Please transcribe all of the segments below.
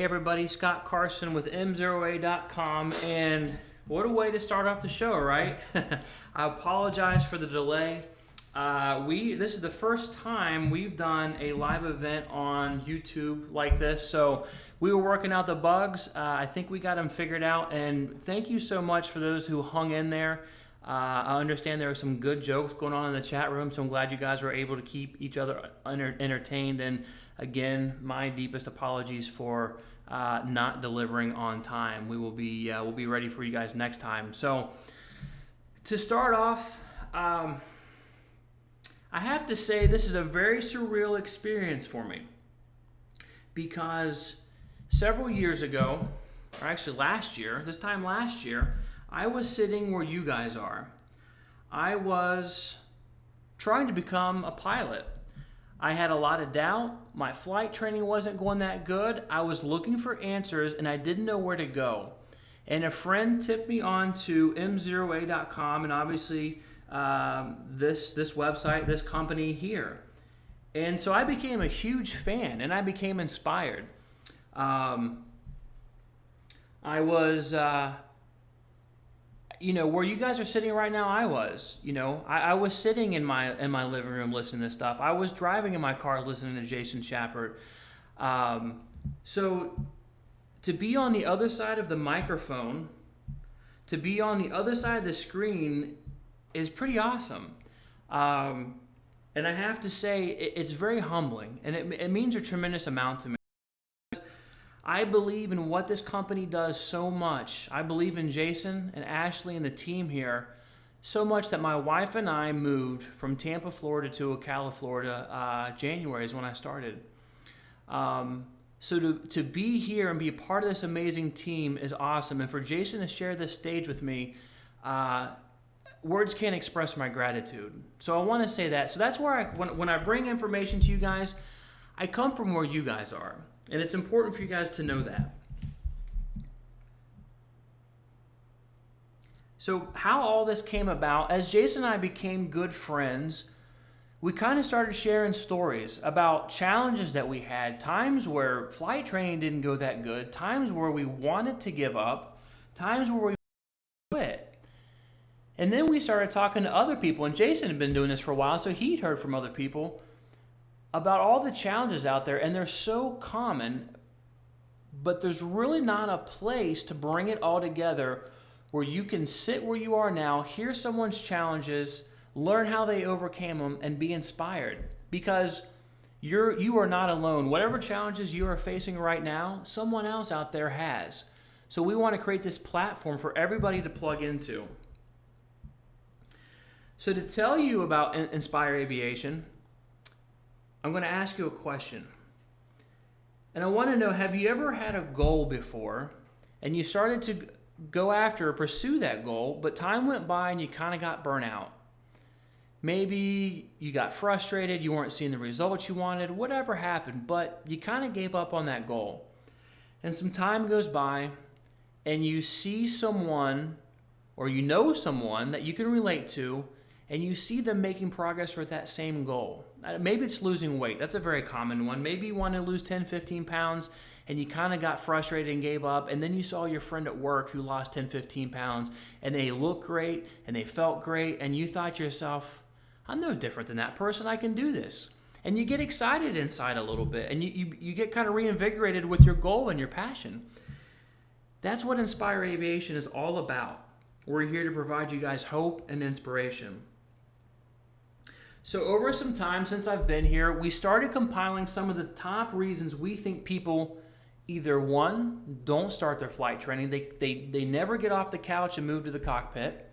everybody, Scott Carson with MzeroA.com, and what a way to start off the show, right? I apologize for the delay. This is the first time we've done a live event on YouTube like this, so we were working out the bugs. I think we got them figured out, and thank you so much for those who hung in there. I understand there are some good jokes going on in the chat room, so I'm glad you guys were able to keep each other entertained. And again, my deepest apologies for not delivering on time. We'll be ready for you guys next time. So to start off, I have to say this is a very surreal experience for me, because several years ago, or actually this time last year, I was sitting where you guys are. I was trying to become a pilot. I had a lot of doubt. My flight training wasn't going that good. I was looking for answers and I didn't know where to go. And a friend tipped me on to MzeroA.com and obviously this website, this company here. And so I became a huge fan and I became inspired. I was... where you guys are sitting right now, I was. I was sitting in my living room listening to this stuff. I was driving in my car listening to Untitled Chapter. So to be on the other side of the microphone, to be on the other side of the screen is pretty awesome. And I have to say, it's very humbling, and it means a tremendous amount to me. I believe in what this company does so much. I believe in Jason and Ashley and the team here so much that my wife and I moved from Tampa, Florida to Ocala, Florida. January is when I started. So to be here and be a part of this amazing team is awesome. And for Jason to share this stage with me, words can't express my gratitude. So I want to say that. So that's where when I bring information to you guys, I come from where you guys are. And it's important for you guys to know that. So how all this came about, as Jason and I became good friends, we kind of started sharing stories about challenges that we had, times where flight training didn't go that good, times where we wanted to give up, times where we quit. And then we started talking to other people, and Jason had been doing this for a while, so he'd heard from other people about all the challenges out there, and they're so common, but there's really not a place to bring it all together where you can sit where you are now, hear someone's challenges, learn how they overcame them, and be inspired. Because you are not alone. Whatever challenges you are facing right now, someone else out there has. So we want to create this platform for everybody to plug into. So to tell you about Inspire Aviation, I'm going to ask you a question. And I want to know, have you ever had a goal before and you started to go after or pursue that goal, but time went by and you kind of got burnt out? Maybe you got frustrated, you weren't seeing the results you wanted, whatever happened, but you kind of gave up on that goal. And some time goes by and you see someone or you know someone that you can relate to, and you see them making progress with that same goal. Maybe it's losing weight. That's a very common one. Maybe you want to lose 10, 15 pounds and you kind of got frustrated and gave up, and then you saw your friend at work who lost 10, 15 pounds and they looked great and they felt great, and you thought to yourself, I'm no different than that person. I can do this. And you get excited inside a little bit, and you get kind of reinvigorated with your goal and your passion. That's what Inspire Aviation is all about. We're here to provide you guys hope and inspiration. So over some time since I've been here, we started compiling some of the top reasons we think people either, one, don't start their flight training, they never get off the couch and move to the cockpit,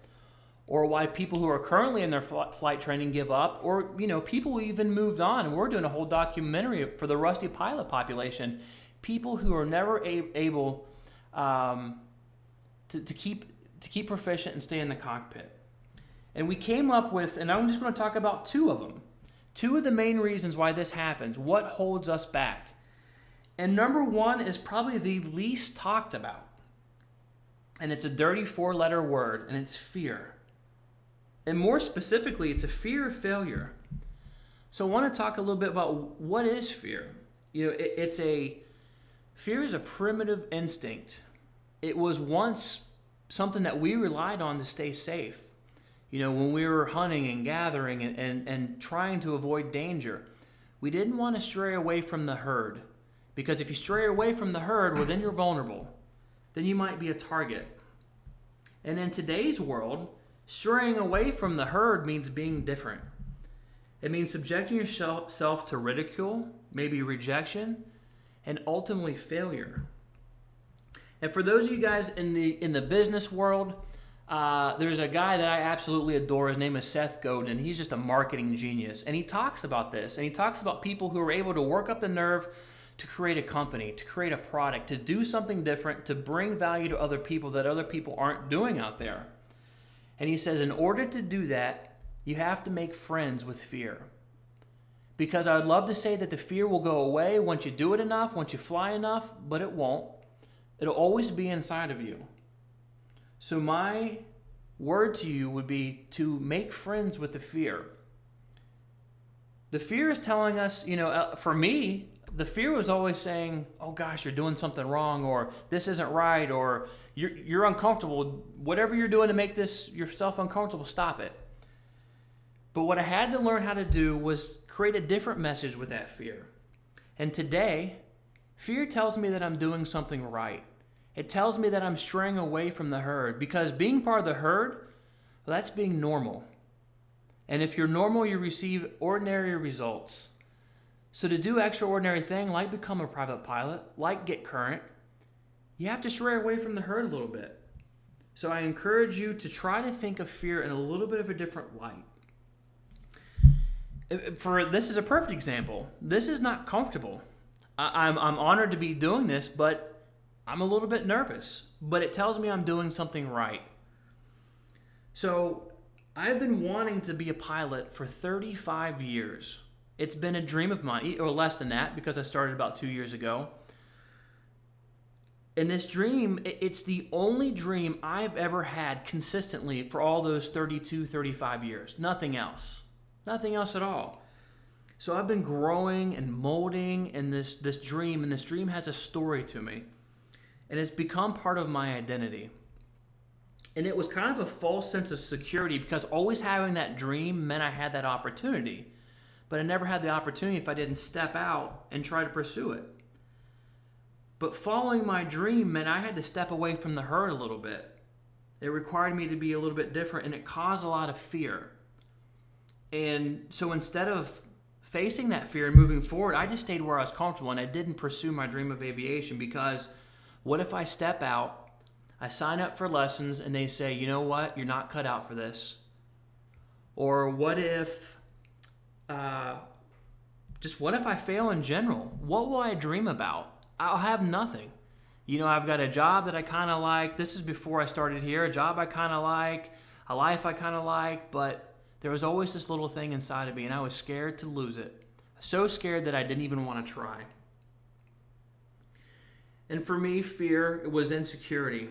or why people who are currently in their flight training give up, or people who even moved on. And we're doing a whole documentary for the rusty pilot population, people who are never able to keep proficient and stay in the cockpit. And we came up with, and I'm just going to talk about two of them. Two of the main reasons why this happens, what holds us back. And number one is probably the least talked about. And it's a dirty 4-letter word, and it's fear. And more specifically, it's a fear of failure. So I want to talk a little bit about what is fear. It's a Fear is a primitive instinct. It was once something that we relied on to stay safe. When we were hunting and gathering and trying to avoid danger, we didn't want to stray away from the herd. Because if you stray away from the herd, well, then you're vulnerable. Then you might be a target. And in today's world, straying away from the herd means being different. It means subjecting yourself to ridicule, maybe rejection, and ultimately failure. And for those of you guys in the business world, there's a guy that I absolutely adore. His name is Seth Godin. He's just a marketing genius. And he talks about this. And he talks about people who are able to work up the nerve to create a company, to create a product, to do something different, to bring value to other people that other people aren't doing out there. And he says, in order to do that, you have to make friends with fear. Because I would love to say that the fear will go away once you do it enough, once you fly enough, but it won't. It'll always be inside of you. So my word to you would be to make friends with the fear. The fear is telling us, for me, the fear was always saying, oh gosh, you're doing something wrong, or this isn't right, or you're uncomfortable. Whatever you're doing to make yourself uncomfortable, stop it. But what I had to learn how to do was create a different message with that fear. And today, fear tells me that I'm doing something right. It tells me that I'm straying away from the herd, because being part of the herd, well, that's being normal. And if you're normal, you receive ordinary results. So to do extraordinary things like become a private pilot, like get current, you have to stray away from the herd a little bit. So I encourage you to try to think of fear in a little bit of a different light. This is a perfect example. This is not comfortable. I'm honored to be doing this, but I'm a little bit nervous. But it tells me I'm doing something right. So I've been wanting to be a pilot for 35 years. It's been a dream of mine, or less than that, because I started about 2 years ago. And this dream, it's the only dream I've ever had consistently for all those 32, 35 years. Nothing else. Nothing else at all. So I've been growing and molding in this dream, and this dream has a story to me. And it's become part of my identity. And it was kind of a false sense of security, because always having that dream meant I had that opportunity. But I never had the opportunity if I didn't step out and try to pursue it. But following my dream meant I had to step away from the herd a little bit. It required me to be a little bit different, and it caused a lot of fear. And so instead of facing that fear and moving forward, I just stayed where I was comfortable, and I didn't pursue my dream of aviation, because what if I step out, I sign up for lessons, and they say, you know what, you're not cut out for this? Or what if I fail in general? What will I dream about? I'll have nothing. I've got a job that I kind of like. This is before I started here. A job I kind of like, a life I kind of like, but there was always this little thing inside of me, and I was scared to lose it. So scared that I didn't even want to try. And for me, fear was insecurity.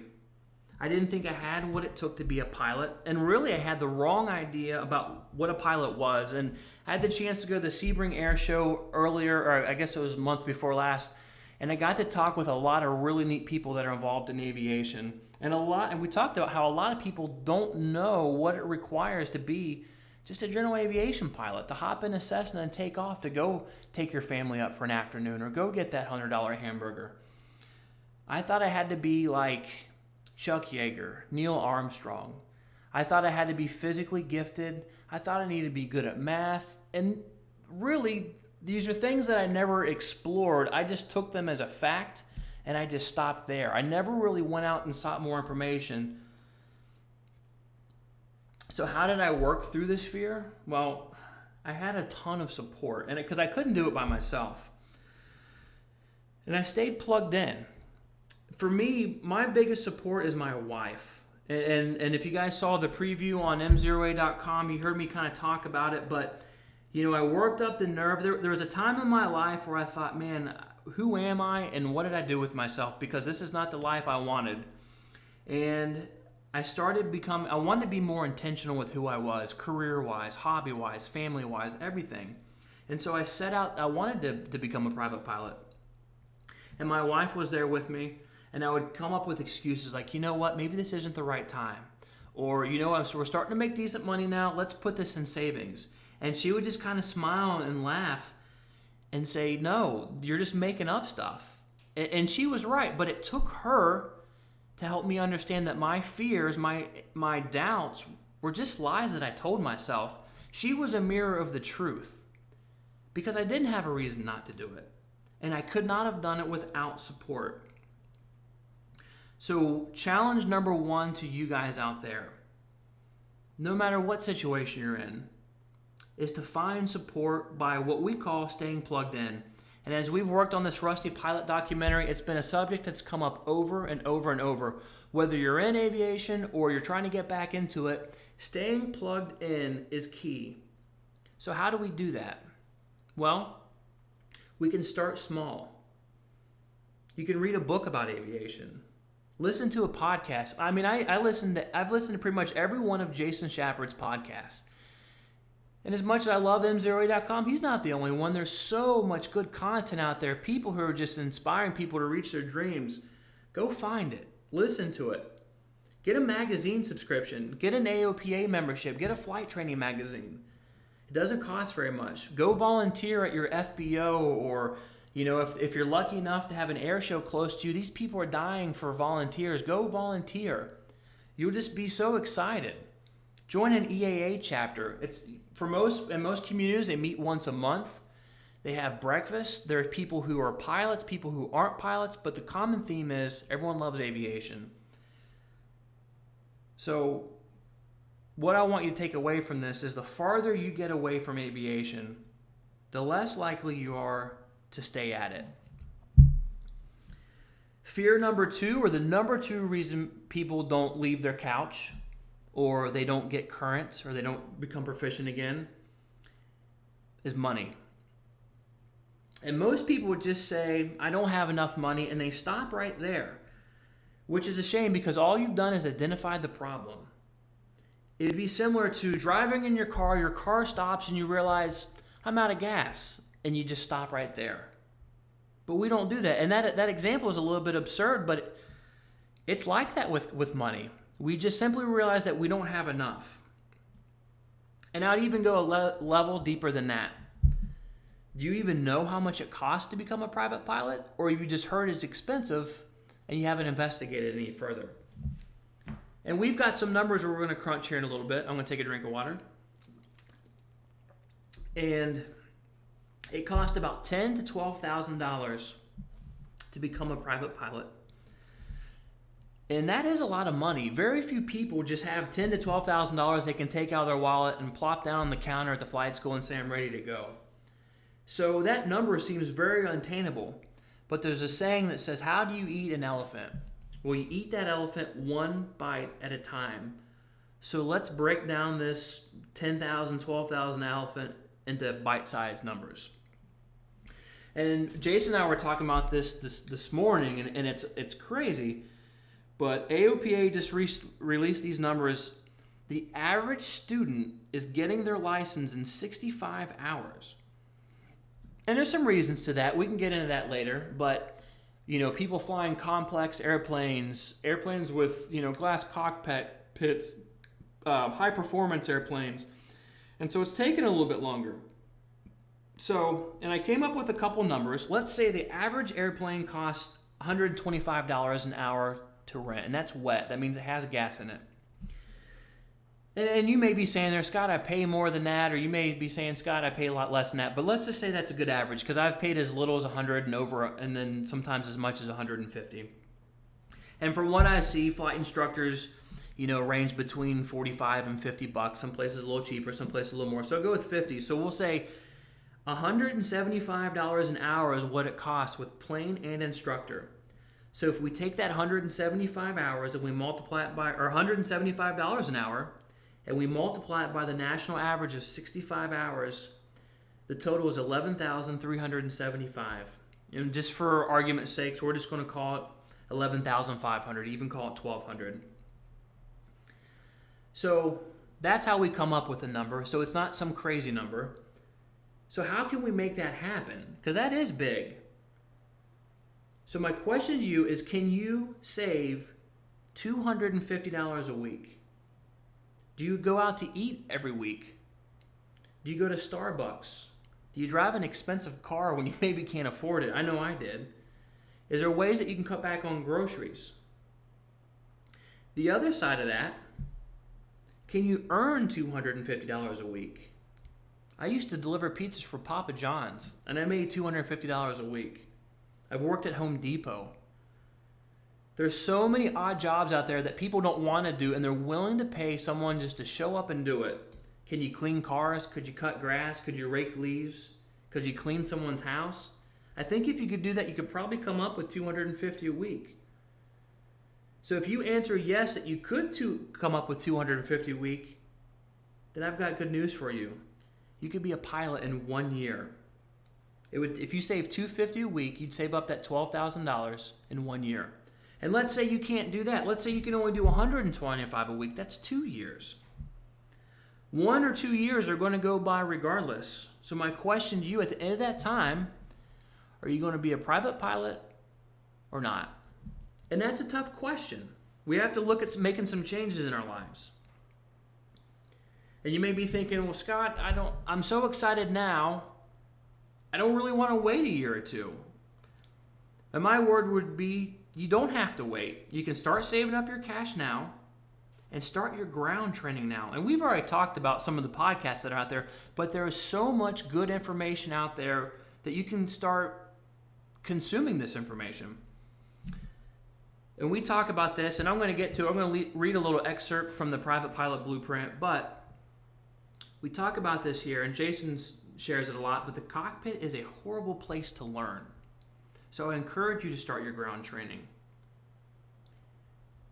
I didn't think I had what it took to be a pilot. And really, I had the wrong idea about what a pilot was. And I had the chance to go to the Sebring Air Show earlier, or I guess it was a month before last. And I got to talk with a lot of really neat people that are involved in aviation. And we talked about how a lot of people don't know what it requires to be just a general aviation pilot, to hop in a Cessna and take off, to go take your family up for an afternoon, or go get that $100 hamburger. I thought I had to be like Chuck Yeager, Neil Armstrong. I thought I had to be physically gifted. I thought I needed to be good at math. And really, these are things that I never explored. I just took them as a fact, and I just stopped there. I never really went out and sought more information. So how did I work through this fear? Well, I had a ton of support, and because I couldn't do it by myself. And I stayed plugged in. For me, my biggest support is my wife. And if you guys saw the preview on MzeroA.com, you heard me kind of talk about it. But, I worked up the nerve. There was a time in my life where I thought, man, who am I and what did I do with myself? Because this is not the life I wanted. And I wanted to be more intentional with who I was, career-wise, hobby-wise, family-wise, everything. And so I set out, I wanted to become a private pilot. and my wife was there with me, and I would come up with excuses like, you know what, maybe this isn't the right time. Or, you know, so we're starting to make decent money now, let's put this in savings. And she would just kind of smile and laugh and say, no, you're just making up stuff. And she was right, but it took her to help me understand that my fears, my doubts were just lies that I told myself. She was a mirror of the truth because I didn't have a reason not to do it. And I could not have done it without support. So challenge number one to you guys out there, no matter what situation you're in, is to find support by what we call staying plugged in. And as we've worked on this Rusty Pilot documentary, it's been a subject that's come up over and over and over. Whether you're in aviation or you're trying to get back into it, staying plugged in is key. So how do we do that? Well, we can start small. You can read a book about aviation. Listen to a podcast. I mean, I've listened to pretty much every one of Jason Shepard's podcasts. And as much as I love MzeroA.com, he's not the only one. There's so much good content out there. People who are just inspiring people to reach their dreams. Go find it. Listen to it. Get a magazine subscription. Get an AOPA membership. Get a flight training magazine. It doesn't cost very much. Go volunteer at your FBO, or, you know, if you're lucky enough to have an air show close to you, these people are dying for volunteers. Go volunteer. You'll just be so excited. Join an EAA chapter. It's in most communities, they meet once a month. They have breakfast. There are people who are pilots, people who aren't pilots, but the common theme is everyone loves aviation. So what I want you to take away from this is the farther you get away from aviation, the less likely you are to stay at it. Fear number two, or the number two reason people don't leave their couch, or they don't get current, or they don't become proficient again, is money. And most people would just say, I don't have enough money, and they stop right there, which is a shame because all you've done is identified the problem. It'd be similar to driving in your car stops, and you realize, I'm out of gas, and you just stop right there. But we don't do that. And that example is a little bit absurd, but it's like that with money. We just simply realize that we don't have enough. And I'd even go a level deeper than that. Do you even know how much it costs to become a private pilot? Or you just heard it's expensive and you haven't investigated any further? And we've got some numbers we're going to crunch here in a little bit. I'm going to take a drink of water. And it costs about $10,000 to $12,000 to become a private pilot. And that is a lot of money. Very few people just have $10,000 to $12,000 they can take out of their wallet and plop down on the counter at the flight school and say, I'm ready to go. So that number seems very unattainable. But there's a saying that says, how do you eat an elephant? Well, you eat that elephant one bite at a time. So let's break down this 10,000, 12,000 elephant into bite-sized numbers. And Jason and I were talking about this morning, and it's crazy. But AOPA just released these numbers. The average student is getting their license in 65 hours. And there's some reasons to that. We can get into that later. But, you know, people flying complex airplanes with, you know, glass cockpits, high-performance airplanes. And so it's taken a little bit longer. So, and I came up with a couple numbers. Let's say the average airplane costs $125 an hour to rent, and that's wet. That means it has gas in it. And you may be saying there, Scott, I pay more than that, or you may be saying, Scott, I pay a lot less than that. But let's just say that's a good average, because I've paid as little as $100 and over, and then sometimes as much as $150. And from what I see, flight instructors, you know, range between $45 and $50. Some places a little cheaper, some places a little more. So I'll go with 50. So we'll say $175 an hour is what it costs with plane and instructor. So if we take that 175 hours and we multiply it by, or $175 an hour, and we multiply it by the national average of 65 hours, the total is $11,375. And just for argument's sake, we're just going to call it $11,500, even call it $1,200. So that's how we come up with a number. So it's not some crazy number. So how can we make that happen? Because that is big. So my question to you is, can you save $250 a week? Do you go out to eat every week? Do you go to Starbucks? Do you drive an expensive car when you maybe can't afford it? I know I did. Is there ways that you can cut back on groceries? The other side of that, can you earn $250 a week? I used to deliver pizzas for Papa John's, and I made $250 a week. I've worked at Home Depot. There's so many odd jobs out there that people don't want to do, and they're willing to pay someone just to show up and do it. Can you clean cars? Could you cut grass? Could you rake leaves? Could you clean someone's house? I think if you could do that, you could probably come up with $250 a week. So if you answer yes that you could come up with $250 a week, then I've got good news for you. You could be a pilot in 1 year. If you save $250 a week, you'd save up that $12,000 in 1 year. And let's say you can't do that. Let's say you can only do $125 a week. That's 2 years. 1 or 2 years are going to go by regardless. So my question to you at the end of that time, are you going to be a private pilot or not? And that's a tough question. We have to look at making some changes in our lives. And you may be thinking, well, Scott, I'm so excited now. I don't really want to wait a year or two. And my word would be, you don't have to wait. You can start saving up your cash now and start your ground training now. And we've already talked about some of the podcasts that are out there, but there is so much good information out there that you can start consuming this information. And we talk about this, and I'm going to read a little excerpt from the Private Pilot Blueprint, but we talk about this here, and Jason shares it a lot, but the cockpit is a horrible place to learn. So I encourage you to start your ground training.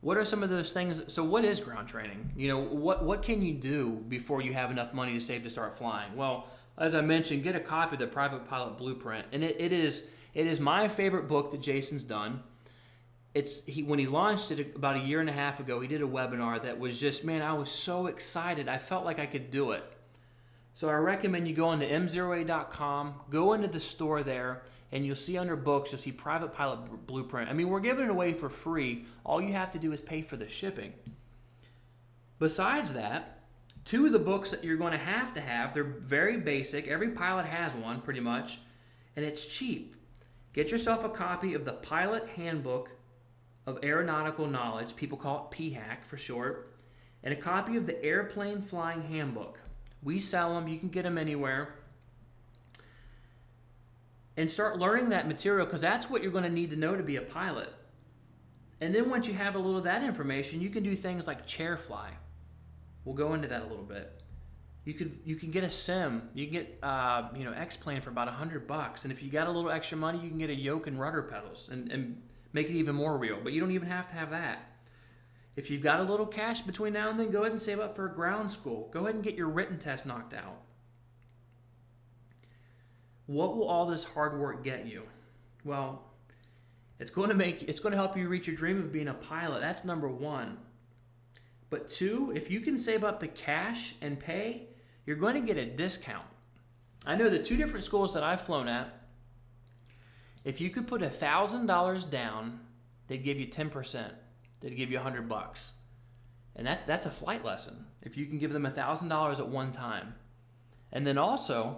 What are some of those things? So what is ground training? What can you do before you have enough money to save to start flying? Well, as I mentioned, get a copy of the Private Pilot Blueprint, and it is my favorite book that Jason's done. When he launched it about a year and a half ago, he did a webinar that was just, man, I was so excited. I felt like I could do it. So I recommend you go into MzeroA.com, go into the store there, and you'll see under books, you'll see Private Pilot Blueprint. I mean, we're giving it away for free. All you have to do is pay for the shipping. Besides that, 2 of the books that you're going to have, they're very basic. Every pilot has one, pretty much, and it's cheap. Get yourself a copy of the Pilot Handbook of Aeronautical Knowledge, people call it PHAK for short, and a copy of the Airplane Flying Handbook. We sell them, you can get them anywhere. And start learning that material, because that's what you're going to need to know to be a pilot. And then once you have a little of that information, you can do things like chair fly. We'll go into that a little bit. You can get a sim. You can get X-Plane for about $100, and if you got a little extra money, you can get a yoke and rudder pedals and make it even more real. But you don't even have to have that. If you've got a little cash between now and then, go ahead and save up for a ground school. Go ahead and get your written test knocked out. What will all this hard work get you? Well, it's going to help you reach your dream of being a pilot. That's number 1. But 2, if you can save up the cash and pay, you're going to get a discount. I know the 2 different schools that I've flown at, if you could put $1,000 down, they'd give you 10%. They'd give you $100. And that's a flight lesson. If you can give them $1,000 at one time. And then also,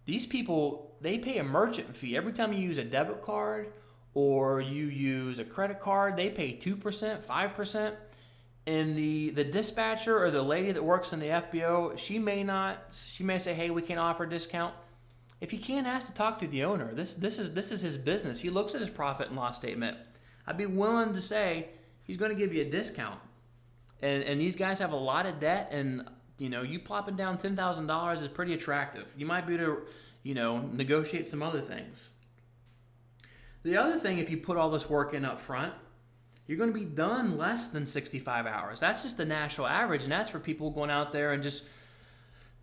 these people, they pay a merchant fee. Every time you use a debit card or you use a credit card, they pay 2%, 5%. And the dispatcher or the lady that works in the FBO, she may say, hey, we can't offer a discount. If you can't, ask to talk to the owner. This is his business. He looks at his profit and loss statement. I'd be willing to say he's going to give you a discount. And these guys have a lot of debt, and you plopping down $10,000 is pretty attractive. You might be able to, negotiate some other things. The other thing, if you put all this work in up front, you're going to be done less than 65 hours. That's just the national average, and that's for people going out there and just,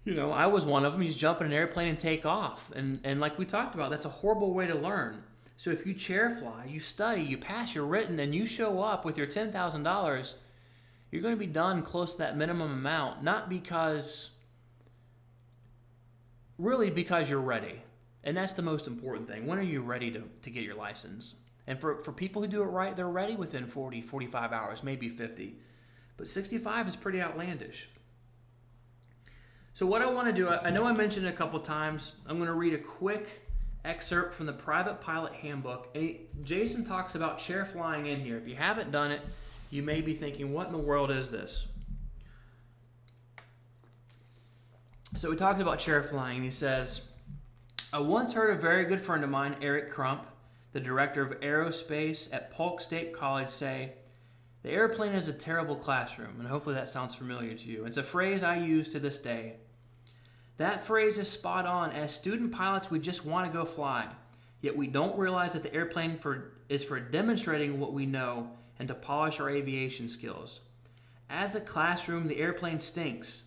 I was one of them. He's jumping an airplane and take off. And like we talked about, that's a horrible way to learn. So if you chair fly, you study, you pass your written, and you show up with your $10,000, you're going to be done close to that minimum amount, not because you're ready. And that's the most important thing. When are you ready to get your license? And for people who do it right, they're ready within 40, 45 hours, maybe 50. But 65 is pretty outlandish. So what I want to do, I know I mentioned it a couple times. I'm going to read a quick excerpt from the Private Pilot Handbook. And Jason talks about chair flying in here. If you haven't done it, you may be thinking, what in the world is this? So he talks about chair flying. He says, I once heard a very good friend of mine, Eric Crump, the director of aerospace at Polk State College, say, the airplane is a terrible classroom. And hopefully that sounds familiar to you. It's a phrase I use to this day. That phrase is spot on. As student pilots, we just want to go fly. Yet we don't realize that the airplane is for demonstrating what we know and to polish our aviation skills. As a classroom, the airplane stinks.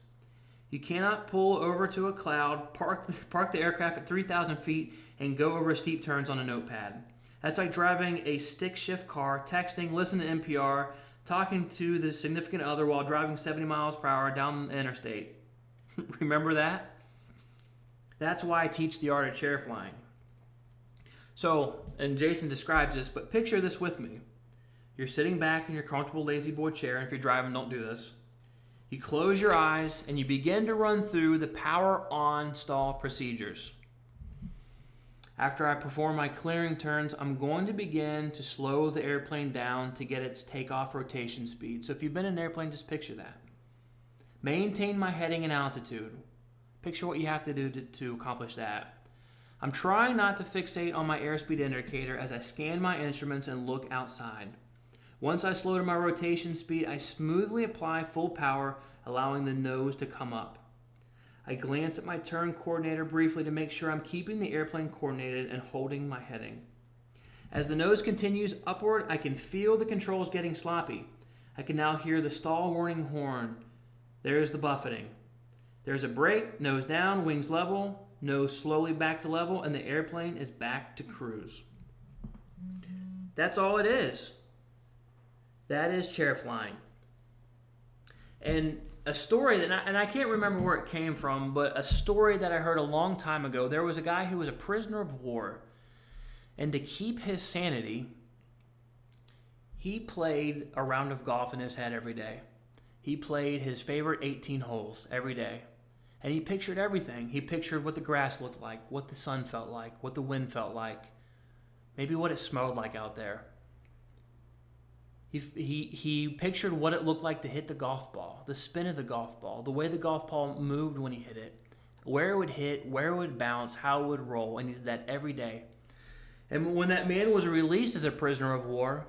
You cannot pull over to a cloud, park the aircraft at 3,000 feet, and go over steep turns on a notepad. That's like driving a stick shift car, texting, listening to NPR, talking to the significant other while driving 70 miles per hour down the interstate. Remember that? That's why I teach the art of chair flying. So, and Jason describes this, but picture this with me. You're sitting back in your comfortable lazy boy chair, and if you're driving, don't do this. You close your eyes and you begin to run through the power on stall procedures. After I perform my clearing turns, I'm going to begin to slow the airplane down to get its takeoff rotation speed. So if you've been in an airplane, just picture that. Maintain my heading and altitude. Picture what you have to do to accomplish that. I'm trying not to fixate on my airspeed indicator as I scan my instruments and look outside. Once I slow to my rotation speed, I smoothly apply full power, allowing the nose to come up. I glance at my turn coordinator briefly to make sure I'm keeping the airplane coordinated and holding my heading. As the nose continues upward, I can feel the controls getting sloppy. I can now hear the stall warning horn. There's the buffeting. There's a brake, nose down, wings level, nose slowly back to level, and the airplane is back to cruise. That's all it is. That is chair flying. And a story that, I can't remember where it came from, but a story that I heard a long time ago. There was a guy who was a prisoner of war, and to keep his sanity, he played a round of golf in his head every day. He played his favorite 18 holes every day, and he pictured everything. He pictured what the grass looked like, what the sun felt like, what the wind felt like, maybe what it smelled like out there. He pictured what it looked like to hit the golf ball, the spin of the golf ball, the way the golf ball moved when he hit it, where it would hit, where it would bounce, how it would roll, and he did that every day. And when that man was released as a prisoner of war,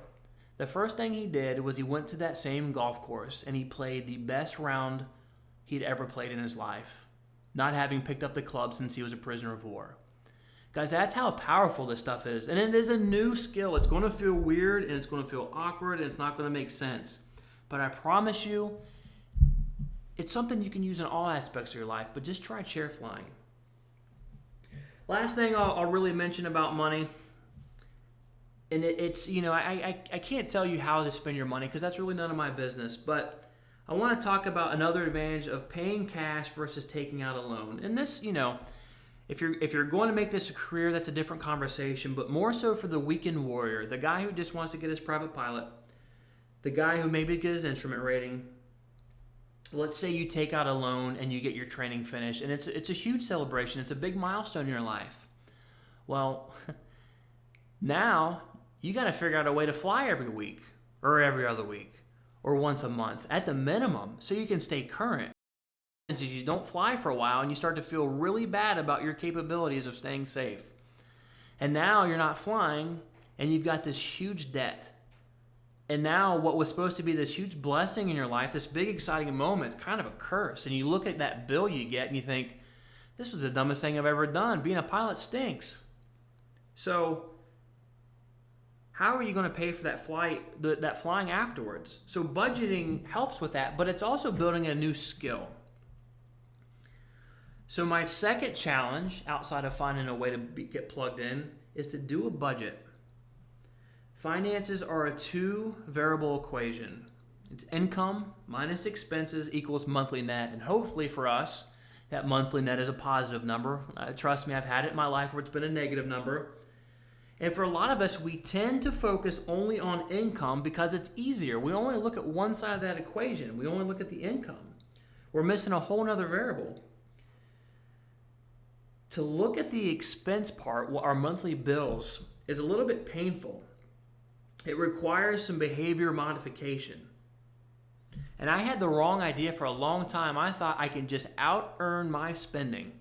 the first thing he did was he went to that same golf course and he played the best round he'd ever played in his life, not having picked up the club since he was a prisoner of war. Guys, that's how powerful this stuff is. And it is a new skill. It's going to feel weird and it's going to feel awkward and it's not going to make sense. But I promise you, it's something you can use in all aspects of your life, but just try chair flying. Last thing I'll really mention about money, and it's, I can't tell you how to spend your money because that's really none of my business, but I want to talk about another advantage of paying cash versus taking out a loan. And this, if you're going to make this a career, that's a different conversation, but more so for the weekend warrior, the guy who just wants to get his private pilot, the guy who maybe get his instrument rating. Let's say you take out a loan and you get your training finished, and it's a huge celebration. It's a big milestone in your life. Well, now you got to figure out a way to fly every week or every other week or once a month at the minimum so you can stay current. You don't fly for a while and you start to feel really bad about your capabilities of staying safe. And now you're not flying and you've got this huge debt. And now what was supposed to be this huge blessing in your life, this big exciting moment, it's kind of a curse. And you look at that bill you get and you think, this was the dumbest thing I've ever done. Being a pilot stinks. So how are you going to pay for that flying afterwards? So budgeting helps with that, but it's also building a new skill. So my second challenge, outside of finding a way to get plugged in, is to do a budget. Finances are a two-variable equation. It's income minus expenses equals monthly net. And hopefully for us, that monthly net is a positive number. Trust me, I've had it in my life where it's been a negative number. And for a lot of us, we tend to focus only on income because it's easier. We only look at one side of that equation. We only look at the income. We're missing a whole nother variable. To look at the expense part, our monthly bills, is a little bit painful. It requires some behavior modification. And I had the wrong idea for a long time. I thought I could just out-earn my spending.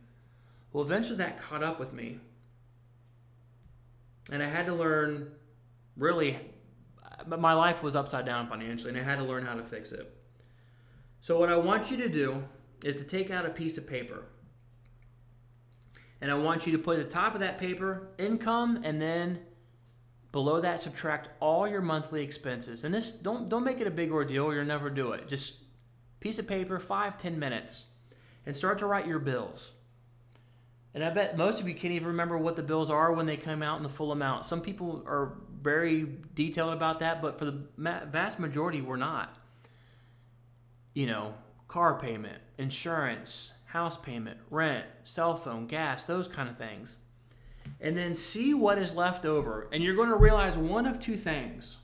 Well, eventually that caught up with me. And I had to learn, really, my life was upside down financially, and I had to learn how to fix it. So what I want you to do is to take out a piece of paper. And I want you to put at the top of that paper income, and then below that subtract all your monthly expenses. And this, don't make it a big ordeal, or you'll never do it. Just piece of paper, 5-10 minutes, and start to write your bills. And I bet most of you can't even remember what the bills are when they come out in the full amount. Some people are very detailed about that, but for the vast majority, we're not. You know, car payment, insurance, house payment, rent, cell phone, gas, those kind of things. And then see what is left over. And you're going to realize one of two things.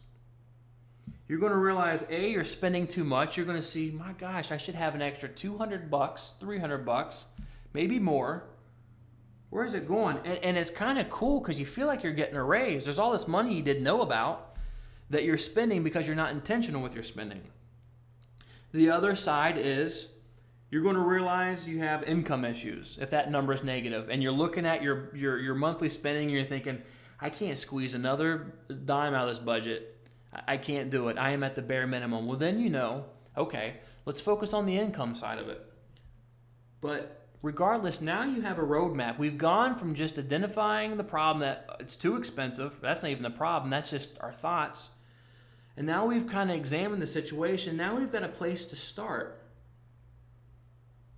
You're going to realize, A, you're spending too much. You're going to see, my gosh, I should have an extra $200, $300, maybe more. Where is it going? And it's kind of cool because you feel like you're getting a raise. There's all this money you didn't know about that you're spending because you're not intentional with your spending. The other side is you're going to realize you have income issues if that number is negative. And you're looking at your monthly spending and you're thinking, I can't squeeze another dime out of this budget. I can't do it. I am at the bare minimum. Well, then you know, okay, let's focus on the income side of it. But regardless, now you have a roadmap. We've gone from just identifying the problem that it's too expensive. That's not even the problem. That's just our thoughts. And now we've kind of examined the situation. Now we've got a place to start.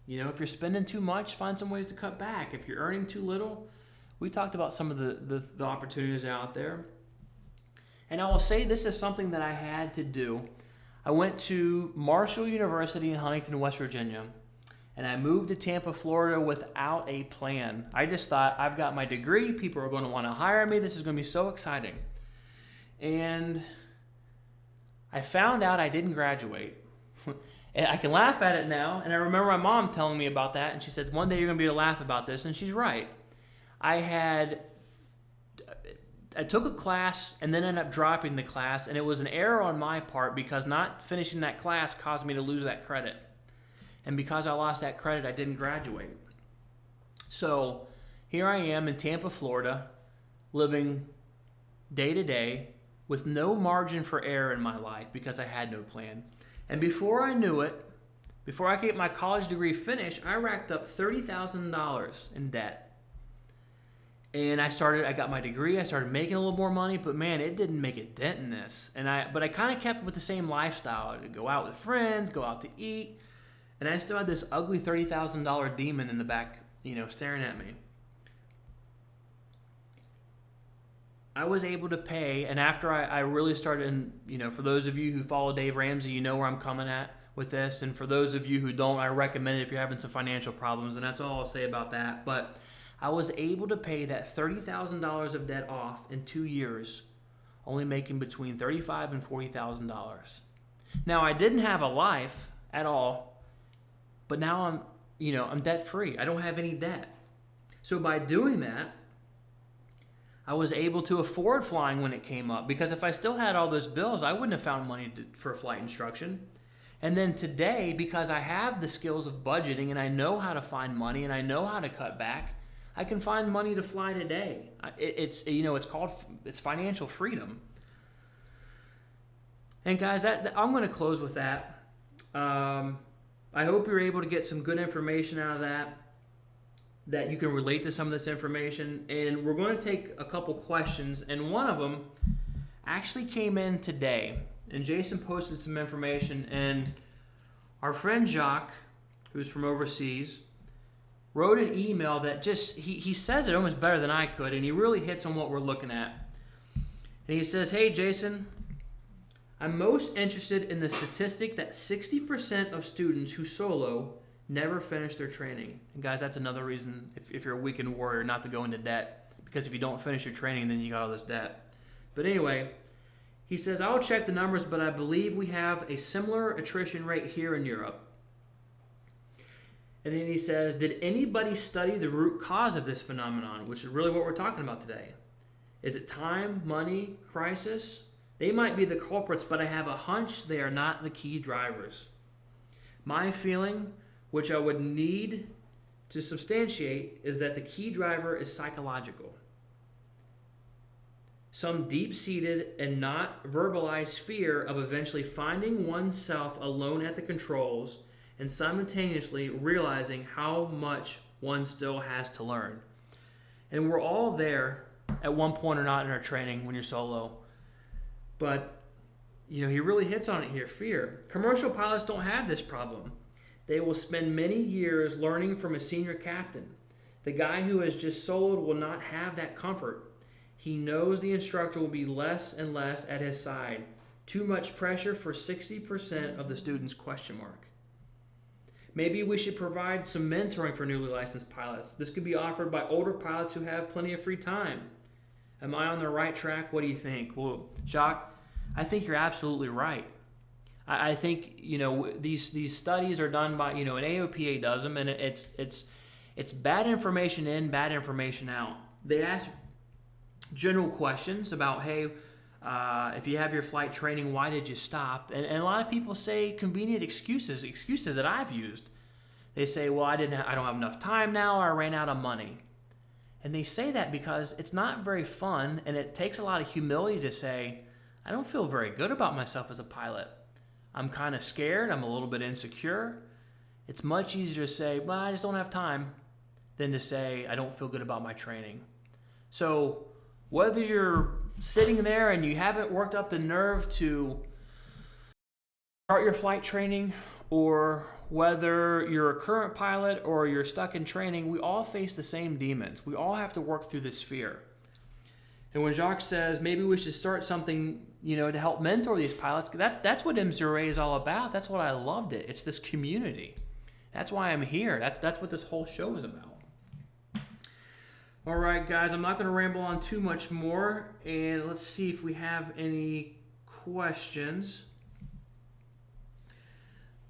You know, if you're spending too much, find some ways to cut back. If you're earning too little, we talked about some of the opportunities out there. And I will say this is something that I had to do. I went to Marshall University in Huntington, West Virginia. And I moved to Tampa, Florida without a plan. I just thought, I've got my degree. People are going to want to hire me. This is going to be so exciting. And I found out I didn't graduate. And I can laugh at it now. And I remember my mom telling me about that. And she said, one day you're going to be able to laugh about this. And she's right. I took a class and then ended up dropping the class. And it was an error on my part because not finishing that class caused me to lose that credit. And because I lost that credit, I didn't graduate. So here I am in Tampa, Florida, living day to day with no margin for error in my life because I had no plan. And before I knew it, before I could get my college degree finished, I racked up $30,000 in debt. And I got my degree, I started making a little more money, but man, it didn't make a dent in this. But I kind of kept with the same lifestyle. I'd go out with friends, go out to eat. And I still had this ugly $30,000 demon in the back, staring at me. I was able to pay, and after I really started, and for those of you who follow Dave Ramsey, you know where I'm coming at with this. And for those of you who don't, I recommend it if you're having some financial problems, and that's all I'll say about that. But I was able to pay that $30,000 of debt off in 2 years, only making between $35,000 and $40,000. Now, I didn't have a life at all. But now I'm debt free. I don't have any debt. So by doing that, I was able to afford flying when it came up, because if I still had all those bills, I wouldn't have found money for flight instruction. And then today, because I have the skills of budgeting and I know how to find money and I know how to cut back, I can find money to fly today. It's financial freedom. And guys, I'm going to close with that. I hope you're able to get some good information out of that you can relate to some of this information. And we're going to take a couple questions, and one of them actually came in today. And Jason posted some information, and our friend Jacques, who's from overseas, wrote an email that he says it almost better than I could, and he really hits on what we're looking at. And he says, hey, Jason, I'm most interested in the statistic that 60% of students who solo never finish their training. And guys, that's another reason, if you're a weekend warrior, not to go into debt, because if you don't finish your training, then you got all this debt. But anyway, he says, I'll check the numbers, but I believe we have a similar attrition rate here in Europe. And then he says, did anybody study the root cause of this phenomenon, which is really what we're talking about today? Is it time, money, crisis? They might be the culprits, but I have a hunch they are not the key drivers. My feeling, which I would need to substantiate, is that the key driver is psychological. Some deep-seated and not verbalized fear of eventually finding oneself alone at the controls and simultaneously realizing how much one still has to learn. And we're all there at one point or not in our training when you're solo. But, he really hits on it here, fear. Commercial pilots don't have this problem. They will spend many years learning from a senior captain. The guy who has just soloed will not have that comfort. He knows the instructor will be less and less at his side. Too much pressure for 60% of the students, ? Maybe we should provide some mentoring for newly licensed pilots. This could be offered by older pilots who have plenty of free time. Am I on the right track? What do you think? Well, Jacques, I think you're absolutely right. I think, these studies are done by, an AOPA does them, and it's bad information in, bad information out. They ask general questions about, hey, if you have your flight training, why did you stop? And a lot of people say convenient excuses that I've used. They say, well, I don't have enough time now, or I ran out of money. And they say that because it's not very fun, and it takes a lot of humility to say, I don't feel very good about myself as a pilot. I'm kind of scared. I'm a little bit insecure. It's much easier to say, well, I just don't have time, than to say, I don't feel good about my training. So whether you're sitting there and you haven't worked up the nerve to start your flight training, or whether you're a current pilot or you're stuck in training, we all face the same demons. We all have to work through this fear. And when Jacques says maybe we should start something, to help mentor these pilots, that's what MzeroA is all about. That's what I loved it. It's this community. That's why I'm here. That's what this whole show is about. All right, guys, I'm not going to ramble on too much more, and let's see if we have any questions.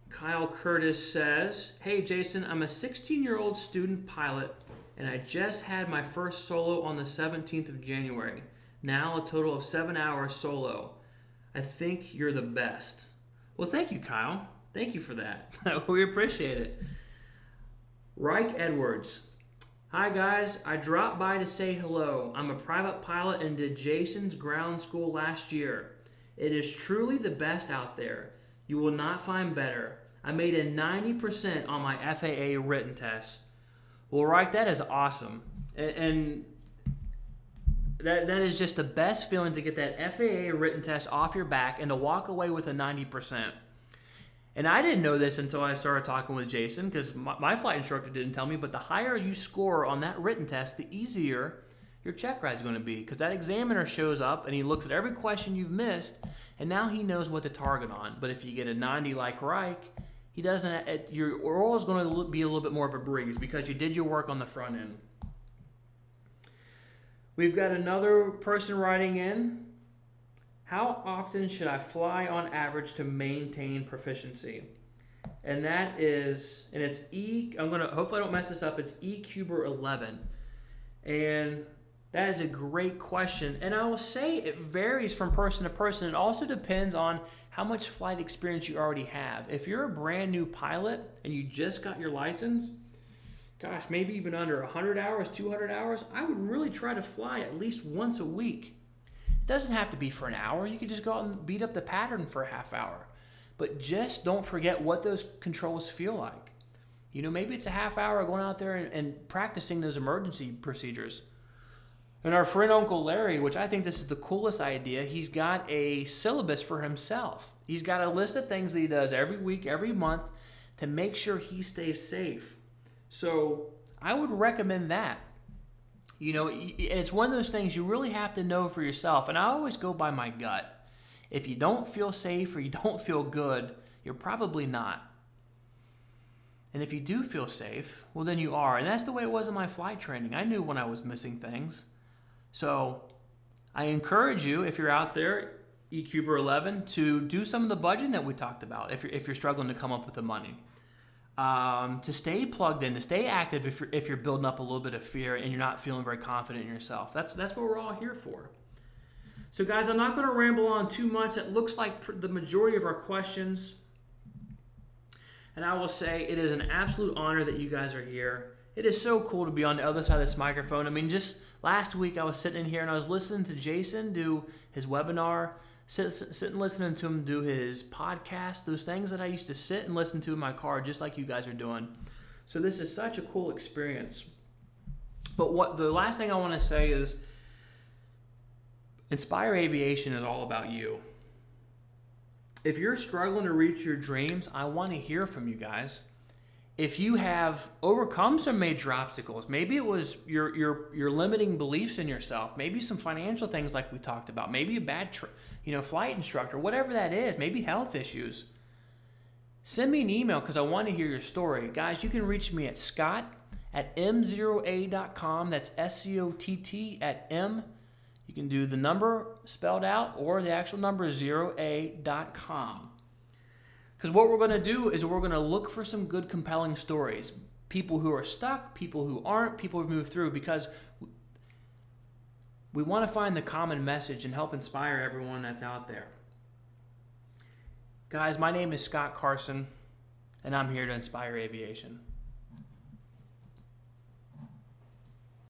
Kyle Curtis says, hey, Jason, I'm a 16-year-old student pilot, and I just had my first solo on the 17th of January. Now a total of 7 hours solo. I think you're the best. Well, thank you, Kyle. Thank you for that. We appreciate it. Reich Edwards. Hi, guys. I dropped by to say hello. I'm a private pilot and did Jason's ground school last year. It is truly the best out there. You will not find better. I made a 90% on my FAA written test. Well, Reich, that is awesome. And that is just the best feeling, to get that FAA written test off your back and to walk away with a 90%. And I didn't know this until I started talking with Jason, because my flight instructor didn't tell me, but the higher you score on that written test, the easier your check ride is going to be, because that examiner shows up and he looks at every question you've missed, and now he knows what to target on. But if you get a 90 like Reich, he doesn't. Your oral is going to be a little bit more of a breeze because you did your work on the front end. We've got another person writing in. How often should I fly on average to maintain proficiency? And that is, and it's hopefully I don't mess this up, it's ECuber 11. And that is a great question. And I will say it varies from person to person. It also depends on how much flight experience you already have. If you're a brand new pilot and you just got your license, gosh, maybe even under 100 hours, 200 hours, I would really try to fly at least once a week. It doesn't have to be for an hour. You could just go out and beat up the pattern for a half hour. But just don't forget what those controls feel like. Maybe it's a half hour going out there and practicing those emergency procedures. And our friend Uncle Larry, which I think this is the coolest idea, he's got a syllabus for himself. He's got a list of things that he does every week, every month to make sure he stays safe. So I would recommend that. It's one of those things you really have to know for yourself. And I always go by my gut. If you don't feel safe or you don't feel good, you're probably not. And if you do feel safe, well, then you are. And that's the way it was in my flight training. I knew when I was missing things. So I encourage you, if you're out there, eCuber 11, to do some of the budgeting that we talked about if you're struggling to come up with the money. To stay plugged in, to stay active if you're building up a little bit of fear and you're not feeling very confident in yourself. That's what we're all here for. So guys, I'm not going to ramble on too much. It looks like the majority of our questions. And I will say it is an absolute honor that you guys are here. It is so cool to be on the other side of this microphone. I mean, just last week I was sitting in here and I was listening to Jason do his webinar, sitting listening to him do his podcast, those things that I used to sit and listen to in my car, just like you guys are doing. So this is such a cool experience. But what the last thing I want to say is, Inspire Aviation is all about you. If you're struggling to reach your dreams, I want to hear from you guys. If you have overcome some major obstacles, maybe it was your limiting beliefs in yourself, maybe some financial things like we talked about, maybe a bad flight instructor, whatever that is, maybe health issues. Send me an email because I want to hear your story. Guys, you can reach me at scott@MzeroA.com. That's SCOTT@M. You can do the number spelled out or the actual number ZeroA.com. Because what we're going to do is we're going to look for some good, compelling stories. People who are stuck, people who aren't, people who've moved through, because we want to find the common message and help inspire everyone that's out there. Guys, my name is Scott Carson, and I'm here to inspire aviation.